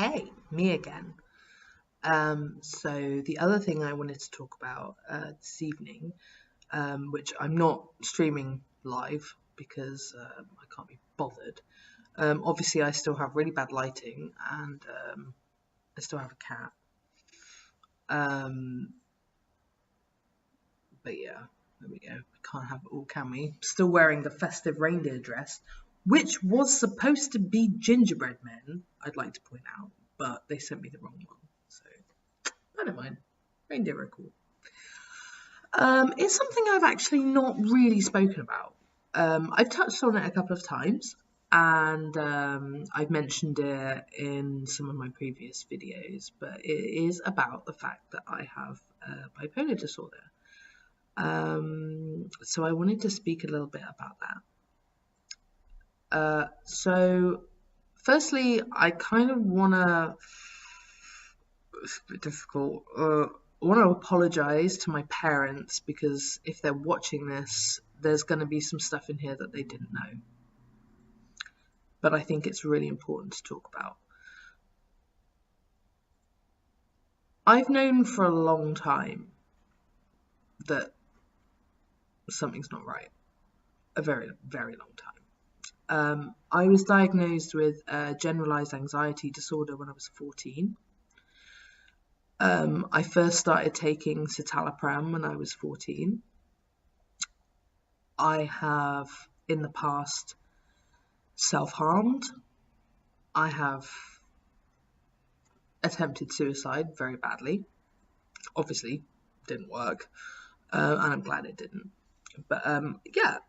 Hey, me again. So the other thing I wanted to talk about this evening, which I'm not streaming live because I can't be bothered. Obviously, I still have really bad lighting and I still have a cat. Um, but yeah, there we go. We can't have it all, can we? Still wearing the festive reindeer dress, which was supposed to be gingerbread men, I'd like to point out, but they sent me the wrong one. So I don't mind. Reindeer are cool. It's something I've actually not really spoken about. I've touched on it a couple of times, and I've mentioned it in some of my previous videos, but it is about the fact that I have bipolar disorder. So I wanted to speak a little bit about that. So firstly, I kind of want to, it's a bit difficult, I want to apologize to my parents because if they're watching this, there's going to be some stuff in here that they didn't know. But I think it's really important to talk about. I've known for a long time that something's not right. A very, very long time. I was diagnosed with generalized anxiety disorder when I was 14. I first started taking citalopram when I was 14. I have, in the past, self-harmed. I have attempted suicide very badly. Obviously, didn't work, and I'm glad it didn't. But yeah,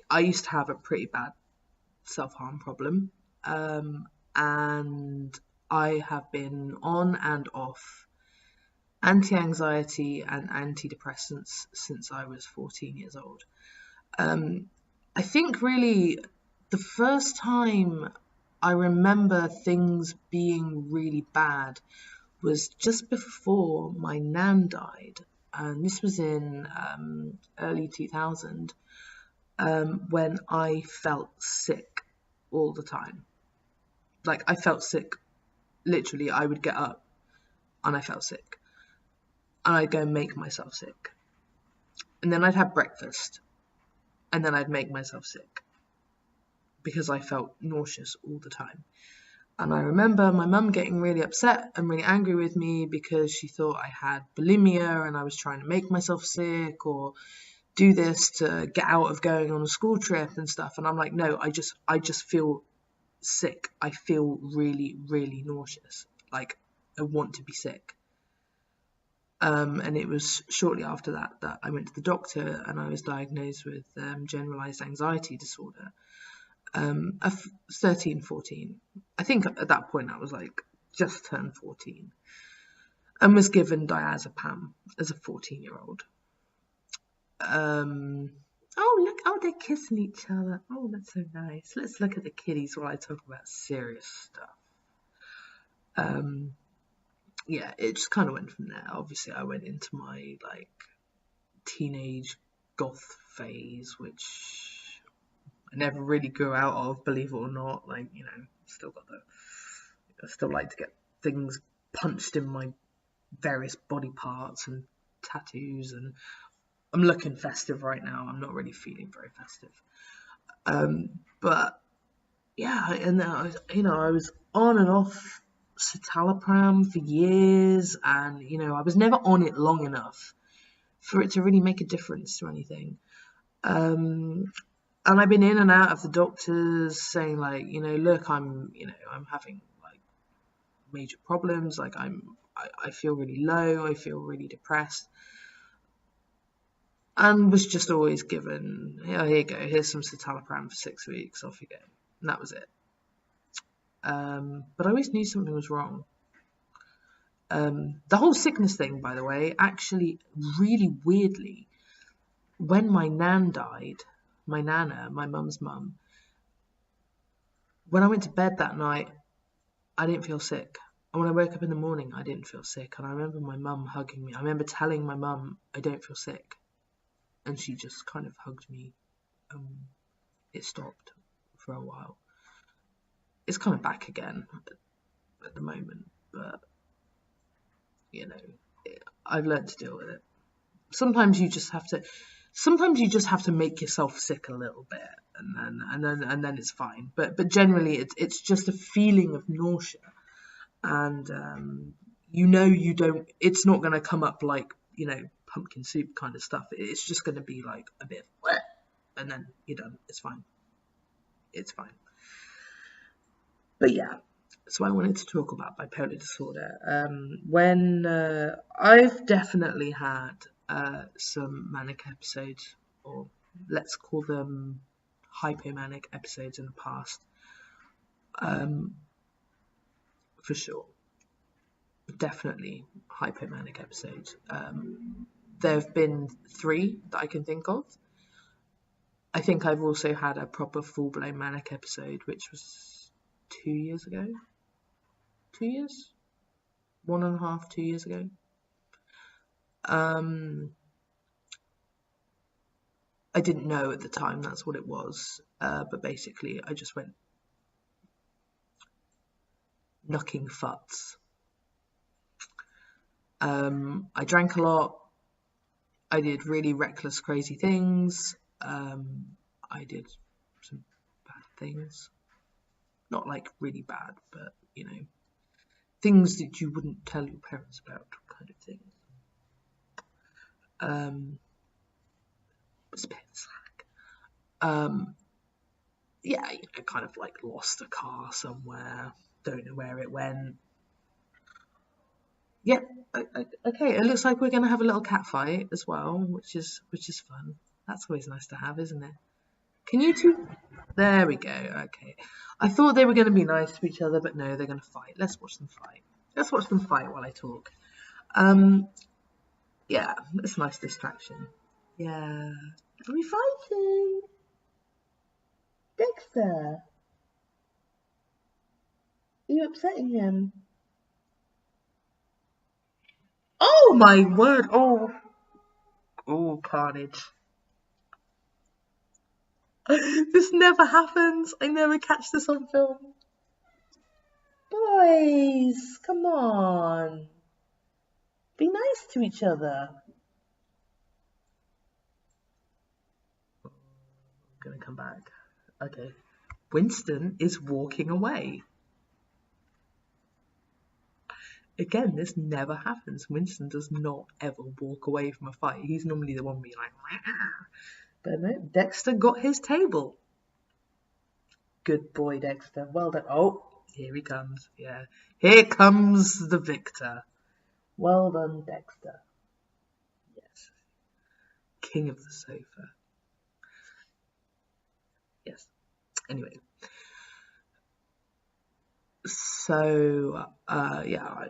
I used to have a pretty bad self-harm problem, and I have been on and off anti-anxiety and antidepressants since I was 14 years old. I think really the first time I remember things being really bad was just before my nan died, and this was in early 2000, when I felt sick all the time. Like, I felt sick. Literally, I would get up and I felt sick. And I'd go and make myself sick. And then I'd have breakfast. And then I'd make myself sick. Because I felt nauseous all the time. And I remember my mum getting really upset and really angry with me because she thought I had bulimia and I was trying to make myself sick or do this to get out of going on a school trip and stuff. And I'm like, no, I just feel sick. I feel really, really nauseous. Like, I want to be sick. And it was shortly after that I went to the doctor and I was diagnosed with generalized anxiety disorder. 13, 14. I think at that point I was like just turned 14 and was given diazepam as a 14-year-old. Oh, look, oh, they're kissing each other. Oh, that's so nice. Let's look at the kiddies while I talk about serious stuff. Yeah, it just kind of went from there. Obviously, I went into my like teenage goth phase, which I never really grew out of, believe it or not. Like, you know, I still like to get things punched in my various body parts and tattoos, and I'm looking festive right now. I'm not really feeling very festive. But yeah, and then I was on and off citalopram for years, and I was never on it long enough for it to really make a difference to anything. And I've been in and out of the doctors saying like, look, I'm having like major problems. Like I feel really low. I feel really depressed. And was just always given, here you go, here's some citalopram for 6 weeks, off you go. And that was it. But I always knew something was wrong. The whole sickness thing, by the way, actually really weirdly, when my nan died, my nana, my mum's mum, when I went to bed that night, I didn't feel sick. And when I woke up in the morning, I didn't feel sick. And I remember my mum hugging me. I remember telling my mum, I don't feel sick. And she just kind of hugged me. It stopped for a while. It's kind of back again. at the moment, but I've learned to deal with it. Sometimes you just have to make yourself sick a little bit, and then it's fine. But generally, it's just a feeling of nausea, and you don't. It's not going to come up like pumpkin soup kind of stuff. It's just going to be like a bit, and then you're done. It's fine. It's fine. But yeah. So I wanted to talk about bipolar disorder. When I've definitely had some manic episodes, or let's call them hypomanic episodes in the past, for sure. Definitely hypomanic episodes. There have been 3 that I can think of. I think I've also had a proper full-blown manic episode, which was 2 years ago. 2 years? 1.5, 2 years ago. I didn't know at the time that's what it was, but basically I just went knocking futs. I drank a lot. I did really reckless, crazy things. I did some bad things. Not like really bad, but things that you wouldn't tell your parents about, kind of thing. It's a bit slack. Yeah, I kind of like lost a car somewhere. Don't know where it went. Yeah, okay. It looks like we're gonna have a little cat fight as well, which is fun. That's always nice to have, isn't it? Can you two? There we go. Okay. I thought they were going to be nice to each other, but no, they're going to fight. Let's watch them fight. Let's watch them fight while I talk. Yeah, it's a nice distraction. Yeah. Are we fighting? Dexter, are you upsetting him? Oh my word! Oh, carnage! This never happens. I never catch this on film. Boys, come on. Be nice to each other. I'm gonna come back. Okay. Winston is walking away. Again, this never happens. Winston does not ever walk away from a fight. He's normally the one being like, but no, Dexter got his table. Good boy, Dexter. Well done. Oh, here he comes. Yeah. Here comes the victor. Well done, Dexter. Yes. King of the sofa. Yes. Anyway. So, yeah,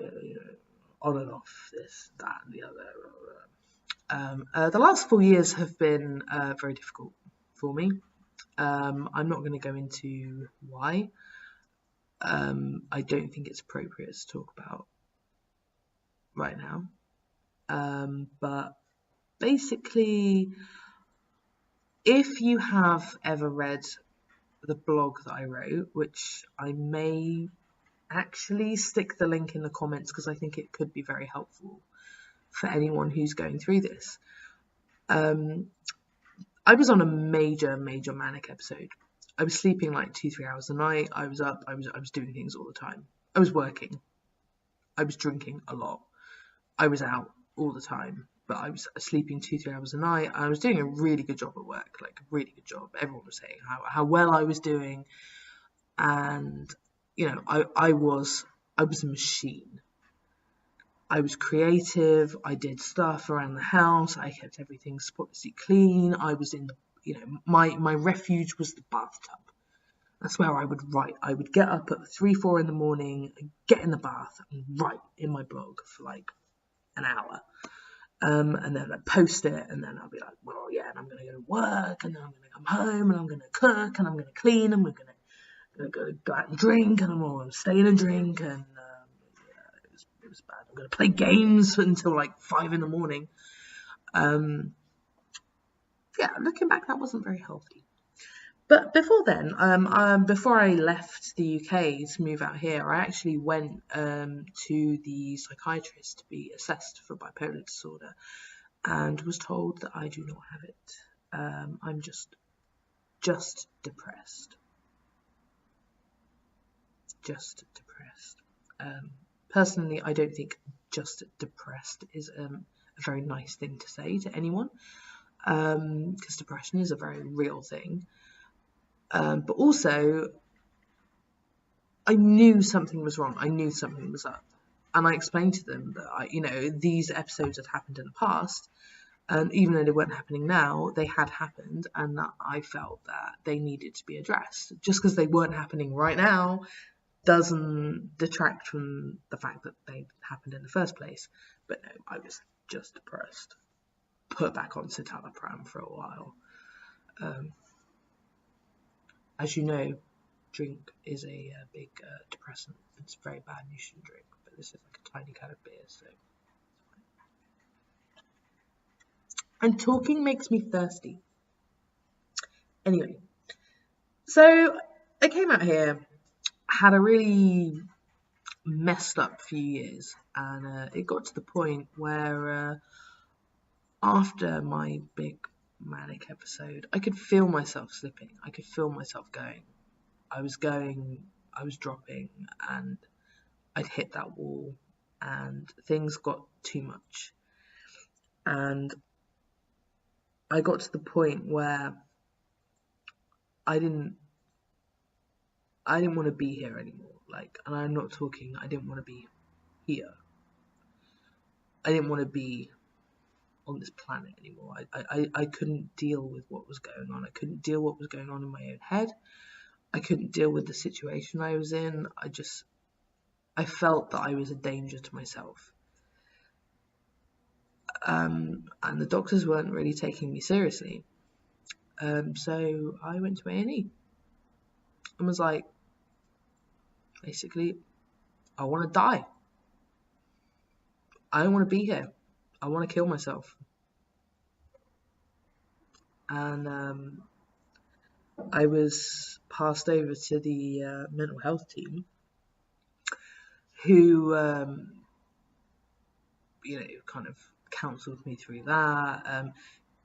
on and off, this, that, and the other. The last 4 years have been very difficult for me. I'm not going to go into why. I don't think it's appropriate to talk about right now. But basically, if you have ever read the blog that I wrote, which I may actually stick the link in the comments because I think it could be very helpful for anyone who's going through this. I was on a major manic episode. I was sleeping like 2-3 hours a night. I was up. I was doing things all the time. I was working. I was drinking a lot. I was out all the time, but I was sleeping 2-3 hours a night. I was doing a really good job at work, like a really good job. Everyone was saying how well I was doing, and I was a machine. I was creative. I did stuff around the house. I kept everything spotlessly clean. I was in my refuge was the bathtub. That's where I would write. I would get up at 3-4 in the morning, get in the bath, and write in my blog for like an hour. And then I'd post it, and then I'll be like, well, yeah, and I'm going to go to work, and then I'm going to come home, and I'm going to cook, and I'm going to clean, and we're going to go out and drink, and I'm going to stay in and drink, and it was bad. I'm going to play games until like 5 in the morning. Yeah, looking back, that wasn't very healthy. But before then, before I left the UK to move out here, I actually went to the psychiatrist to be assessed for bipolar disorder, and was told that I do not have it. I'm just depressed. Just depressed. Personally, I don't think just depressed is a very nice thing to say to anyone, because depression is a very real thing. But also, I knew something was wrong. I knew something was up. And I explained to them that, these episodes had happened in the past, and even though they weren't happening now, they had happened, and that I felt that they needed to be addressed. Just because they weren't happening right now doesn't detract from the fact that they happened in the first place. But no, I was just depressed. Put back on citalopram for a while. As you know, drink is a big depressant. It's very bad, you shouldn't drink, but this is like a tiny can of beer, so. And talking makes me thirsty. Anyway, so I came out here, had a really messed up few years, and it got to the point where after my big manic episode, I could feel myself slipping. I could feel myself going. I was dropping, and I'd hit that wall, and things got too much. And I got to the point where I didn't want to be here anymore. And I'm not talking, I didn't want to be here. I didn't want to be on this planet anymore. I couldn't deal with what was going on. I couldn't deal with what was going on in my own head. I couldn't deal with the situation I was in. I felt that I was a danger to myself. And the doctors weren't really taking me seriously. So I went to A&E and was like, basically, I want to die. I don't want to be here. I want to kill myself. And I was passed over to the mental health team, who, kind of counseled me through that.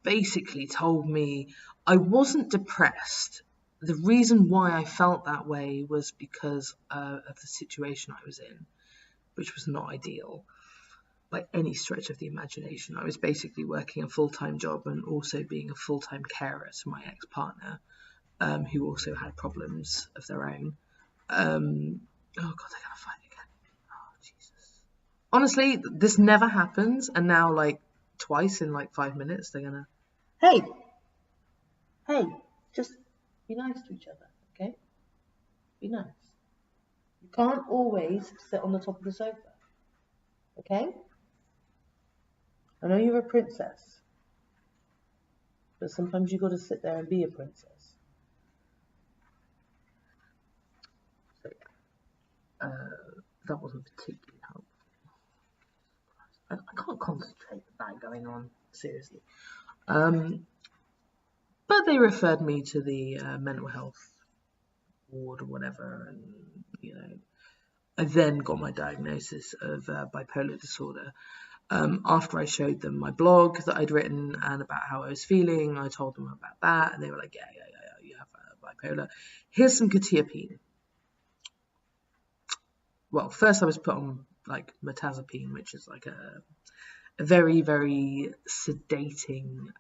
Basically told me I wasn't depressed. The reason why I felt that way was because of the situation I was in, which was not ideal by any stretch of the imagination. I was basically working a full-time job and also being a full-time carer to my ex-partner, who also had problems of their own. Oh God, they're gonna fight again. Oh Jesus. Honestly, this never happens, and now twice in 5 minutes they're gonna, hey, just be nice to each other, okay? Be nice. You can't always sit on the top of the sofa, okay? I know you're a princess, but sometimes you got to sit there and be a princess. So yeah, that wasn't particularly helpful. I can't concentrate with that going on, seriously. But they referred me to the mental health ward or whatever, and I then got my diagnosis of bipolar disorder. After I showed them my blog that I'd written and about how I was feeling, I told them about that, and they were like, yeah, you have bipolar. Here's some quetiapine. Well, first I was put on mirtazapine, which is a very, very sedating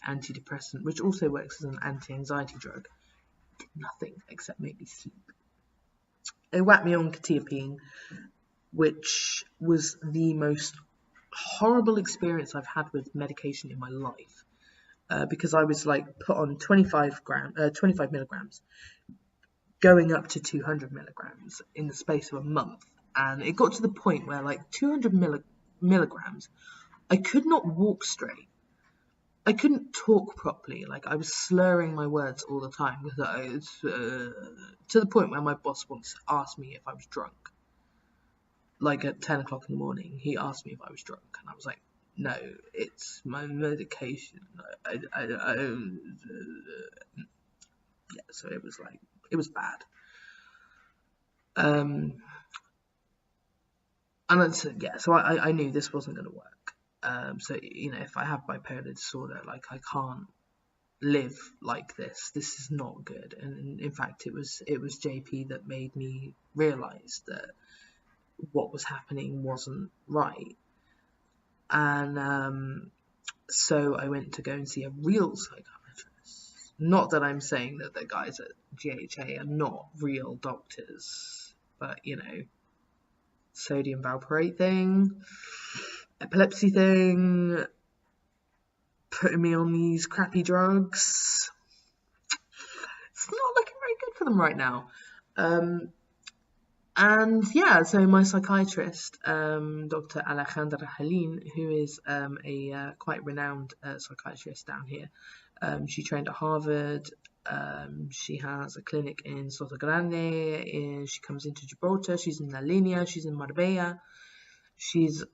antidepressant, which also works as an anti-anxiety drug. Did nothing except make me sleep. They whacked me on quetiapine, which was the most horrible experience I've had with medication in my life, because I was put on 25 milligrams, going up to 200 milligrams in the space of a month, and it got to the point where 200 milligrams, I could not walk straight. I couldn't talk properly. I was slurring my words all the time, to the point where my boss once asked me if I was drunk. At 10 o'clock in the morning, he asked me if I was drunk, and I was like, no, it's my medication. yeah, so it was like, it was bad. And so I knew this wasn't going to work. So, if I have bipolar disorder, like, I can't live like this. This is not good. And in fact, it was JP that made me realize that what was happening wasn't right. And so I went to go and see a real psychiatrist. Not that I'm saying that the guys at GHA are not real doctors, but sodium valproate thing, epilepsy thing, putting me on these crappy drugs. It's not looking very good for them right now. And yeah, so my psychiatrist, Dr. Alejandra Helin, who is a quite renowned psychiatrist down here, she trained at Harvard. She has a clinic in Soto Grande. She comes into Gibraltar. She's in La Linea. She's in Marbella. She's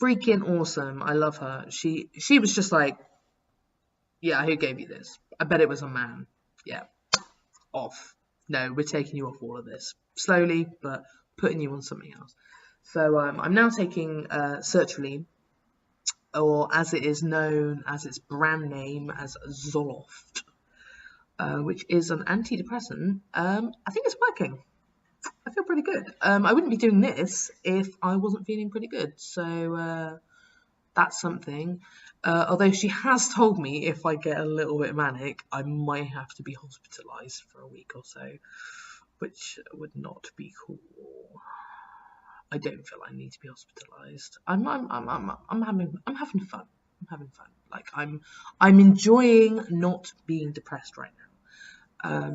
freaking awesome. I love her. She was just like, yeah, who gave you this? I bet it was a man. Yeah, off. No, we're taking you off all of this slowly, but putting you on something else. So I'm now taking sertraline, or as it is known as its brand name as Zoloft, which is an antidepressant. I think it's working. I feel pretty good. I wouldn't be doing this if I wasn't feeling pretty good. So that's something. Although she has told me if I get a little bit manic, I might have to be hospitalised for a week or so, which would not be cool. I don't feel I need to be hospitalised. I'm having fun. I'm having fun. Like, I'm enjoying not being depressed right now.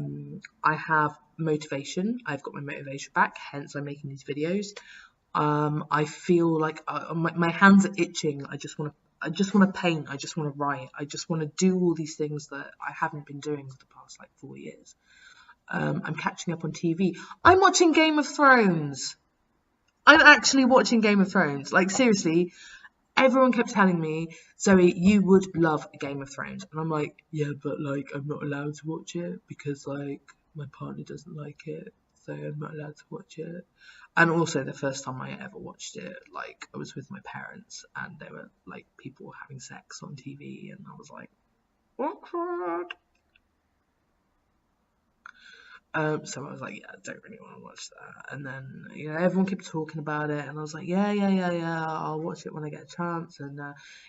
I have motivation. I've got my motivation back. Hence, I'm making these videos. I feel like my hands are itching. I just want to paint. I just want to write. I just want to do all these things that I haven't been doing for the past like 4 years. I'm catching up on TV. I'm watching Game of Thrones. I'm actually watching Game of Thrones. Like, seriously, everyone kept telling me, Zoe, you would love Game of Thrones. And I'm like, yeah, but like, I'm not allowed to watch it because like my partner doesn't like it. So I'm not allowed to watch it. And also, the first time I ever watched it, like, I was with my parents and there were like people having sex on TV, and I was like, awkward. So I was like, yeah, I don't really want to watch that. And then, everyone kept talking about it, and I was like, yeah, I'll watch it when I get a chance. And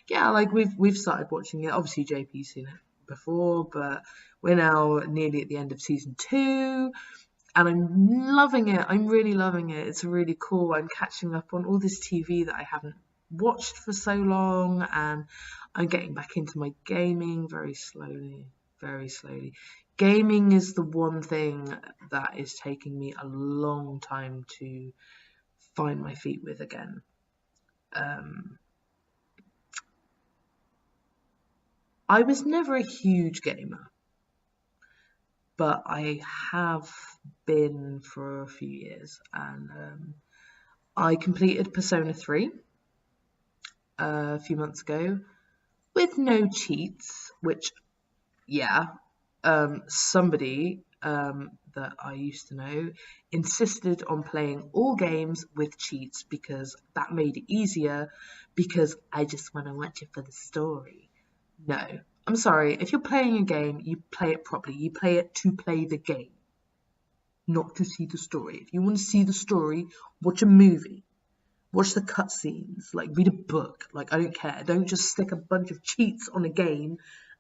yeah, like, we've started watching it. Obviously, JP's seen it before, but we're now nearly at the end of season 2. And I'm loving it. I'm really loving it. It's really cool. I'm catching up on all this TV that I haven't watched for so long, and I'm getting back into my gaming very slowly, very slowly. Gaming is the one thing that is taking me a long time to find my feet with again. I was never a huge gamer, but I have been for a few years, and I completed Persona 3 a few months ago with no cheats, which, yeah, somebody that I used to know insisted on playing all games with cheats because that made it easier, because I just want to watch it for the story. No, I'm sorry. If you're playing a game, you play it properly. You play it to play the game, not to see the story. If you want to see the story, watch a movie. Watch the cutscenes, like, read a book. Like, I don't care. Don't just stick a bunch of cheats on a game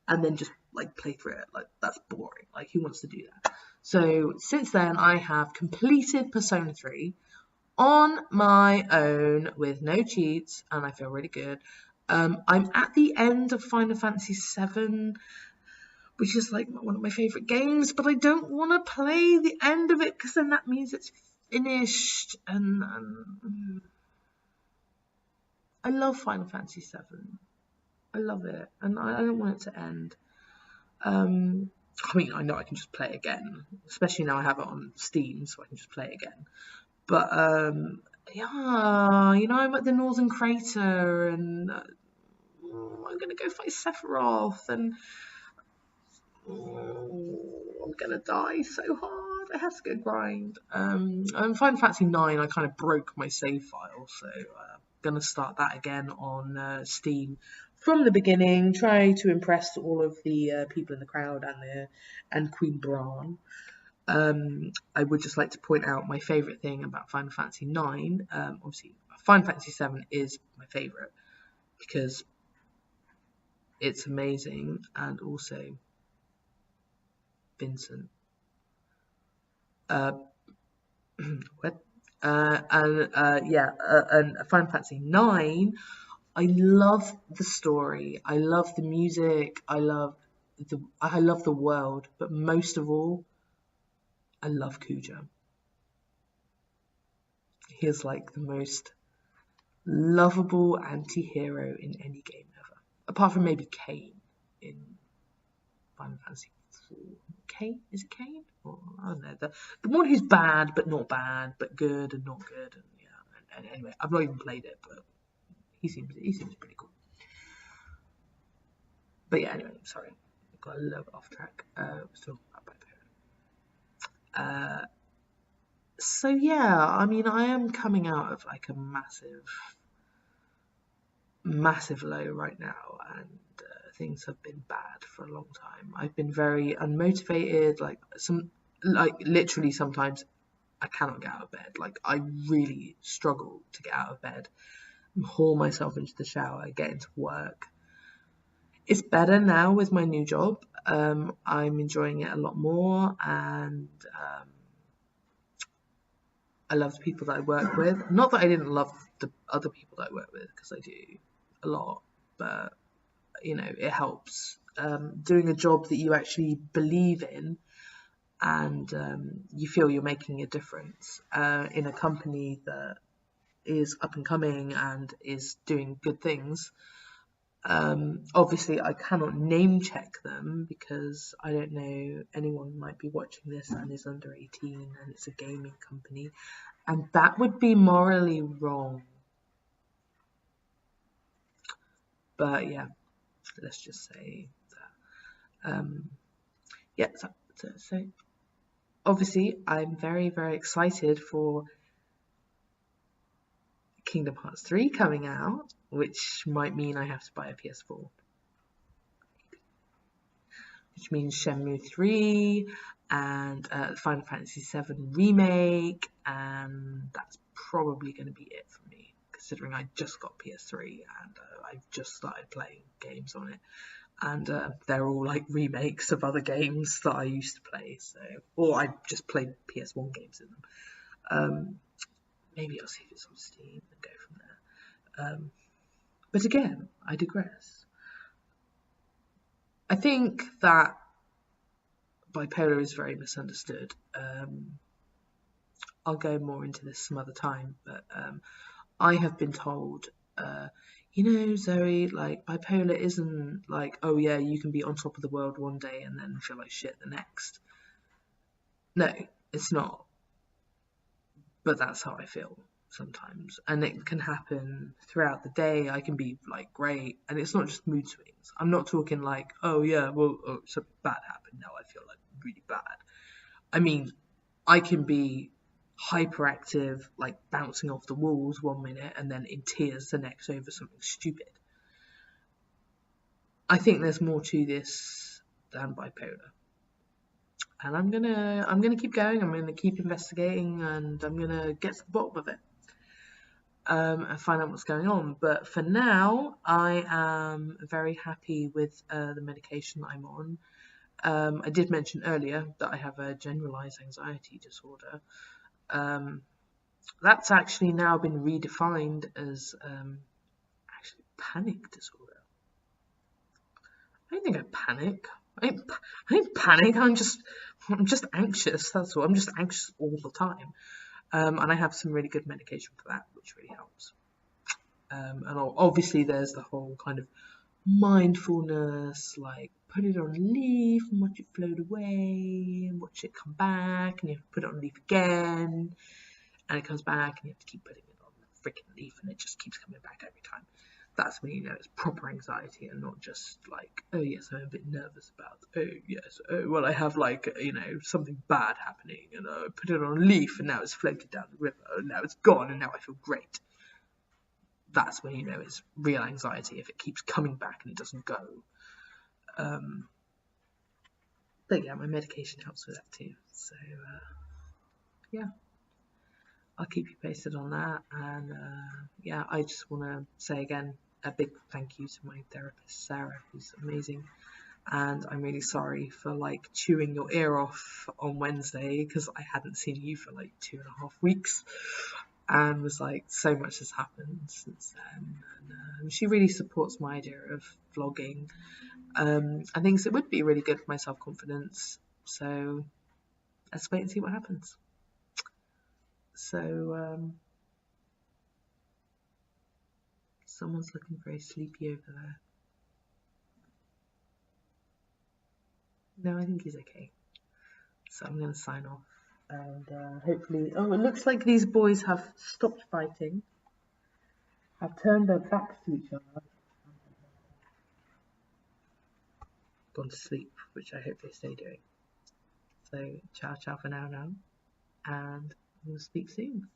and then just like play through it. Like, that's boring. Like, who wants to do that? So since then, I have completed Persona 3 on my own with no cheats, and I feel really good. I'm at the end of Final Fantasy 7, which is like one of my favorite games, but I don't want to play the end of it because then that means it's finished. And I love Final Fantasy 7. I love it, and I don't want it to end. I mean, I know I can just play it again, especially now I have it on Steam, so I can just play it again. But yeah, I'm at the Northern Crater, and I'm gonna go fight Sephiroth, and I'm gonna die so hard. I have to go grind. And Final Fantasy 9, I kind of broke my save file, so gonna start that again on Steam from the beginning. Try to impress all of the people in the crowd and Queen Bran. I would just like to point out my favourite thing about Final Fantasy 9. Obviously, Final Fantasy 7 is my favourite because it's amazing, and also Vincent. What? And Final Fantasy 9. I love the story. I love the music. I love the world. But most of all, I love Kuja. He is like the most lovable anti-hero in any game ever. Apart from maybe Kane in Final Fantasy 4. Kane? Is it Kane? Or, I don't know. The one who's bad but not bad, but good and not good. And yeah. And anyway, I've not even played it, but he seems pretty cool. But yeah, anyway, sorry. Got a little bit off track. Still about Bipolar. So yeah, I mean, I am coming out of like a massive low right now, and things have been bad for a long time. I've been very unmotivated, like literally sometimes I cannot get out of bed. Like I really struggle to get out of bed, haul myself into the shower, get into work. It's better now with my new job. I'm enjoying it a lot more, and I love the people that I work with. Not that I didn't love the other people that I work with, because I do a lot, but you know, it helps. Doing a job that you actually believe in, and you feel you're making a difference in a company that is up and coming and is doing good things. Obviously, I cannot name check them because I don't know, anyone might be watching this and is under 18 and it's a gaming company, and that would be morally wrong. But yeah, let's just say that. Yeah, so obviously, I'm very, very excited for Kingdom Hearts 3 coming out, which might mean I have to buy a PS4. Which means Shenmue 3 and Final Fantasy 7 Remake, and that's probably going to be it for me, considering I just got PS3 and I've just started playing games on it. And they're all like remakes of other games that I used to play, or I just played PS1 games in them. Maybe I'll see if it's on Steam and go from there. But again, I digress. I think that bipolar is very misunderstood. I'll go more into this some other time, but I have been told, Zoe, like bipolar isn't like, oh yeah, you can be on top of the world one day and then feel like shit the next. No, it's not. But that's how I feel sometimes, and it can happen throughout the day. I can be like great, and it's not just mood swings. I'm not talking like, oh yeah, well, something bad happened, now I feel like really bad. I mean, I can be hyperactive, like bouncing off the walls one minute and then in tears the next over something stupid. I think there's more to this than bipolar. And I'm gonna keep going, I'm gonna keep investigating, and I'm gonna get to the bottom of it. And find out what's going on. But for now, I am very happy with the medication that I'm on. I did mention earlier that I have a generalized anxiety disorder. That's actually now been redefined as actually panic disorder. I don't think I panic. I don't panic. I'm just anxious. That's all. I'm just anxious all the time. And I have some really good medication for that, which really helps. And obviously there's the whole kind of mindfulness, like put it on leaf and watch it float away and watch it come back, and you have to put it on leaf again and it comes back and you have to keep putting it on the freaking leaf and it just keeps coming back every time. that's when you know it's proper anxiety and not just like, oh yes, I'm a bit nervous about, oh yes, oh well, I have like, something bad happening and I put it on a leaf and now it's floated down the river and now it's gone and now I feel great. That's when you know it's real anxiety, if it keeps coming back and it doesn't go. But yeah, my medication helps with that too. So yeah, I'll keep you posted on that. And yeah, I just want to say again a big thank you to my therapist, Sarah, who's amazing. And I'm really sorry for like chewing your ear off on Wednesday because I hadn't seen you for like 2.5 weeks. And was like, so much has happened since then. And she really supports my idea of vlogging. I think it would be really good for my self-confidence. So let's wait and see what happens. So someone's looking very sleepy over there. No, I think he's okay. So I'm going to sign off. And hopefully, oh, it looks like these boys have stopped fighting, have turned their backs to each other, gone to sleep, which I hope they stay doing. So ciao ciao for now, and we'll speak soon.